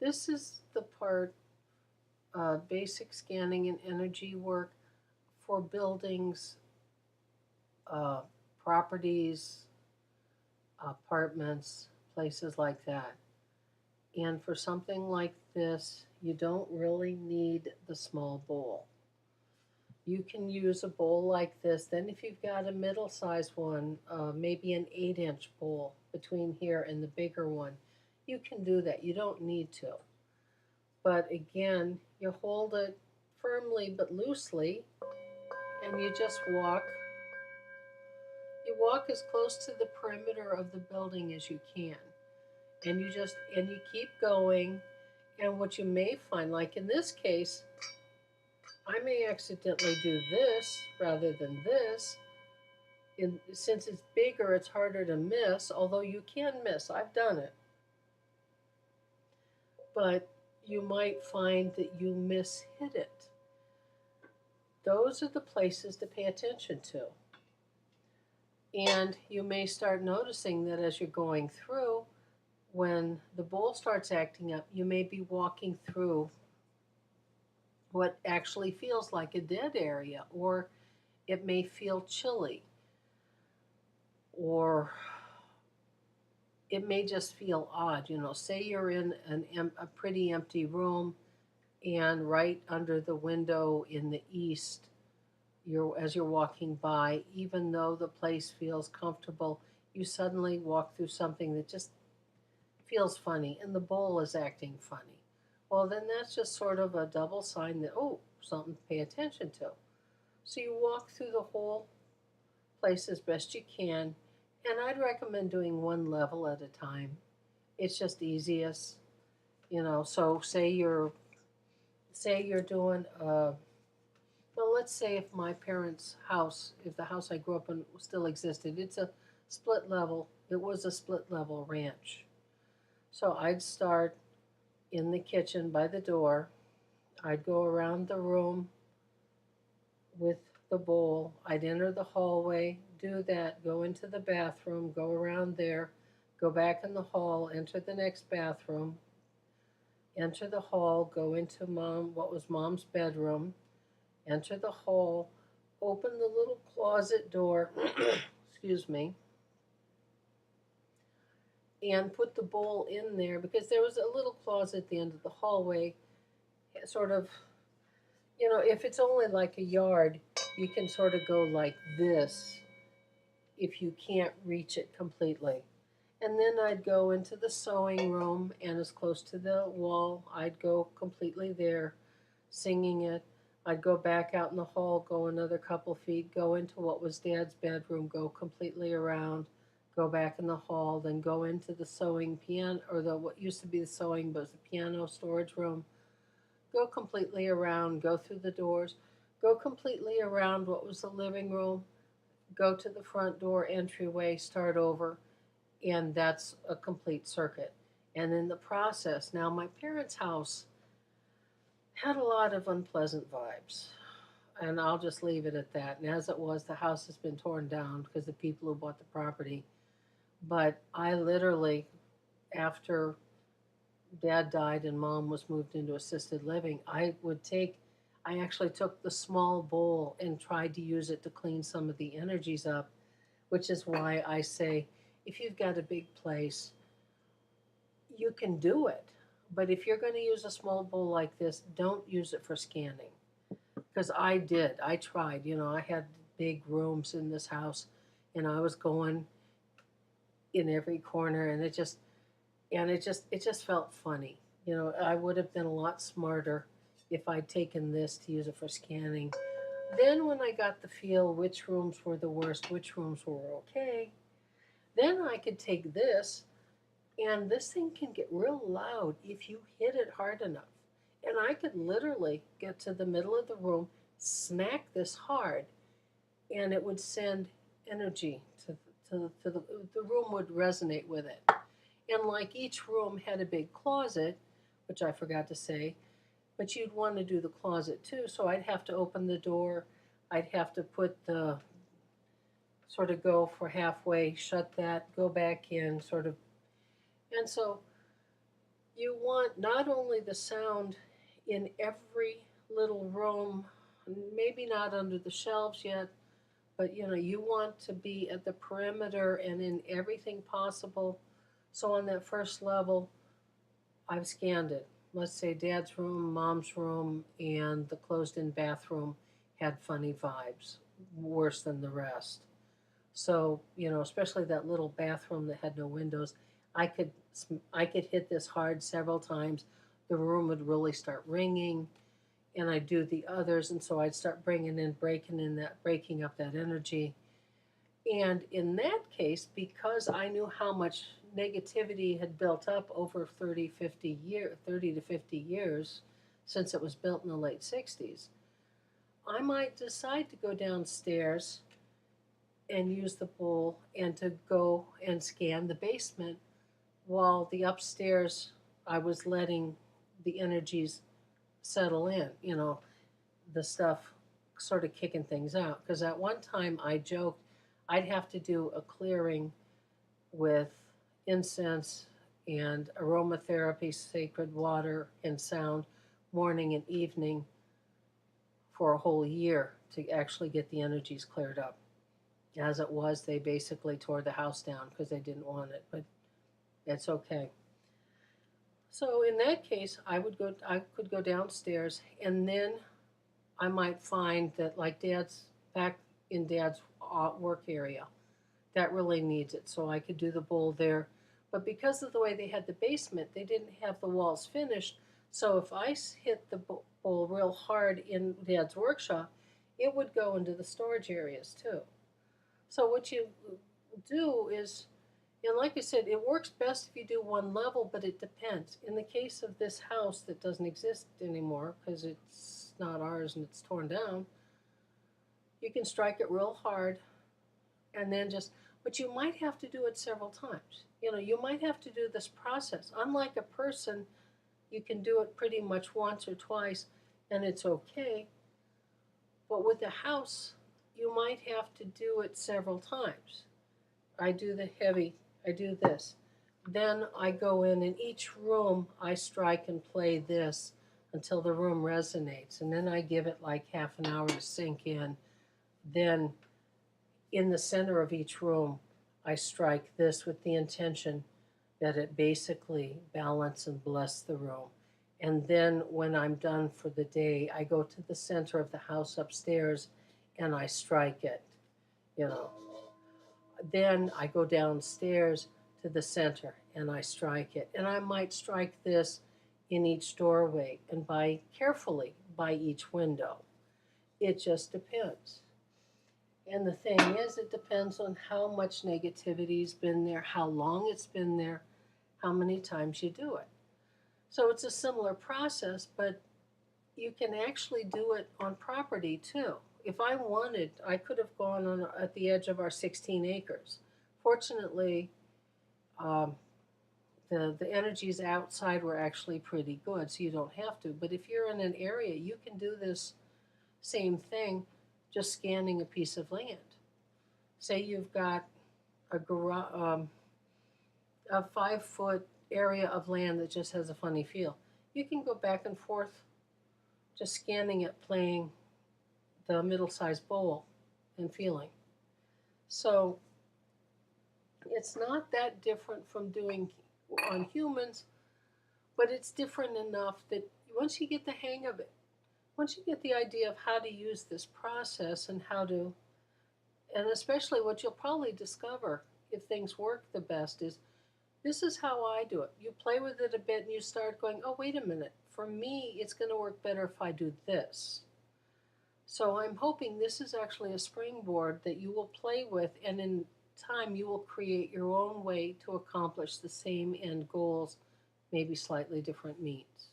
This is the part, basic scanning and energy work for buildings, uh, properties, apartments, places like that. And for something like this, you don't really need the small bowl. You can use a bowl like this. Then, if you've got a middle sized one, maybe an 8-inch bowl between here and the bigger one, you can do that. You don't need to. But again, you hold it firmly but loosely, and you just walk. You walk as close to the perimeter of the building as you can. And you keep going. And what you may find, like in this case, I may accidentally do this rather than this. Since it's bigger, it's harder to miss, although you can miss. I've done it. But you might find that you mishit it. Those are the places to pay attention to. And you may start noticing that as you're going through, when the bowl starts acting up, you may be walking through what actually feels like a dead area, or it may feel chilly, or it may just feel odd. Say you're in a pretty empty room, and right under the window in the east, as you're walking by, even though the place feels comfortable, you suddenly walk through something that just feels funny, and the bowl is acting funny. Well, then that's just sort of a double sign that, oh, something to pay attention to. So you walk through the whole place as best you can, and I'd recommend doing one level at a time. It's just easiest, So say you're doing well, let's say if my parents' house, if the house I grew up in still existed, it's a split level. It was a split level ranch. So I'd start in the kitchen by the door. I'd go around the room with the bowl. I'd enter the hallway, do that, go into the bathroom, go around there, go back in the hall, enter the next bathroom, enter the hall, go into what was mom's bedroom, enter the hall, open the little closet door, excuse me, and put the bowl in there because there was a little closet at the end of the hallway, sort of, if it's only like a yard, you can sort of go like this if you can't reach it completely. And then I'd go into the sewing room, and as close to the wall, I'd go completely there, singing it. I'd go back out in the hall, go another couple feet, go into what was Dad's bedroom, go completely around, go back in the hall, then go into the sewing piano, or the what used to be the sewing, but was the piano storage room. Go completely around, go through the doors, go completely around what was the living room, go to the front door entryway, start over, and that's a complete circuit. And in the process, now my parents' house had a lot of unpleasant vibes. And I'll just leave it at that. And as it was, the house has been torn down because the people who bought the property. But I literally, after dad died and mom was moved into assisted living, I actually took the small bowl and tried to use it to clean some of the energies up, which is why I say if you've got a big place, you can do it. But if you're going to use a small bowl like this, don't use it for scanning. Because I did. I tried. I had big rooms in this house, and I was going in every corner, and it just felt funny. I would have been a lot smarter if I'd taken this to use it for scanning. Then when I got the feel which rooms were the worst, which rooms were okay, then I could take this, and this thing can get real loud if you hit it hard enough. And I could literally get to the middle of the room, smack this hard, and it would send energy to the room would resonate with it. And like each room had a big closet, which I forgot to say, but you'd want to do the closet too. So I'd have to open the door. I'd have to put the sort of go for halfway, shut that, go back in, sort of. And so You want not only the sound in every little room, maybe not under the shelves yet, but you want to be at the perimeter and in everything possible. So on that first level, I've scanned it. Let's say dad's room, mom's room, and the closed in bathroom had funny vibes, worse than the rest. So, especially that little bathroom that had no windows, I could I could hit this hard several times. The room would really start ringing, and I'd do the others, and so I'd start breaking up that energy. And in that case, because I knew how much negativity had built up over 30 to 50 years since it was built in the late 60s, I might decide to go downstairs and use the bowl and to go and scan the basement while the upstairs I was letting the energies settle in, the stuff sort of kicking things out. Because at one time I joked I'd have to do a clearing with incense and aromatherapy, sacred water, and sound morning and evening for a whole year to actually get the energies cleared up. As it was, they basically tore the house down because they didn't want it, but it's okay. So in that case, I could go downstairs, and then I might find that like dad's back in dad's work area, that really needs it. So I could do the bowl there. But because of the way they had the basement, they didn't have the walls finished. So if I hit the bowl real hard in dad's workshop, it would go into the storage areas too. So what you do is, and like I said, it works best if you do one level, but it depends. In the case of this house that doesn't exist anymore because it's not ours and it's torn down, you can strike it real hard and then but you might have to do it several times. You might have to do this process. Unlike a person, you can do it pretty much once or twice and it's okay. But with a house, you might have to do it several times. I do the heavy, I do this. Then I go in each room I strike and play this until the room resonates. And then I give it like half an hour to sink in. Then in the center of each room, I strike this with the intention that it basically balance and bless the room. And then when I'm done for the day, I go to the center of the house upstairs and I strike it, you know. Then I go downstairs to the center and I strike it. And I might strike this in each doorway and carefully by each window. It just depends. And the thing is, it depends on how much negativity's been there, how long it's been there, how many times you do it. So it's a similar process, but you can actually do it on property too. If I wanted, I could have gone at the edge of our 16 acres. Fortunately, um, the energies outside were actually pretty good, so you don't have to. But if you're in an area, you can do this same thing, just scanning a piece of land. Say you've got a 5 foot area of land that just has a funny feel. You can go back and forth, just scanning it, playing the middle-sized bowl, and feeling. So it's not that different from doing on humans, but it's different enough that once you get the hang of it, once you get the idea of how to use this process and and especially what you'll probably discover if things work the best is this is how I do it. You play with it a bit and you start going, oh, wait a minute. For me, it's going to work better if I do this. So I'm hoping this is actually a springboard that you will play with, and in time you will create your own way to accomplish the same end goals, maybe slightly different means.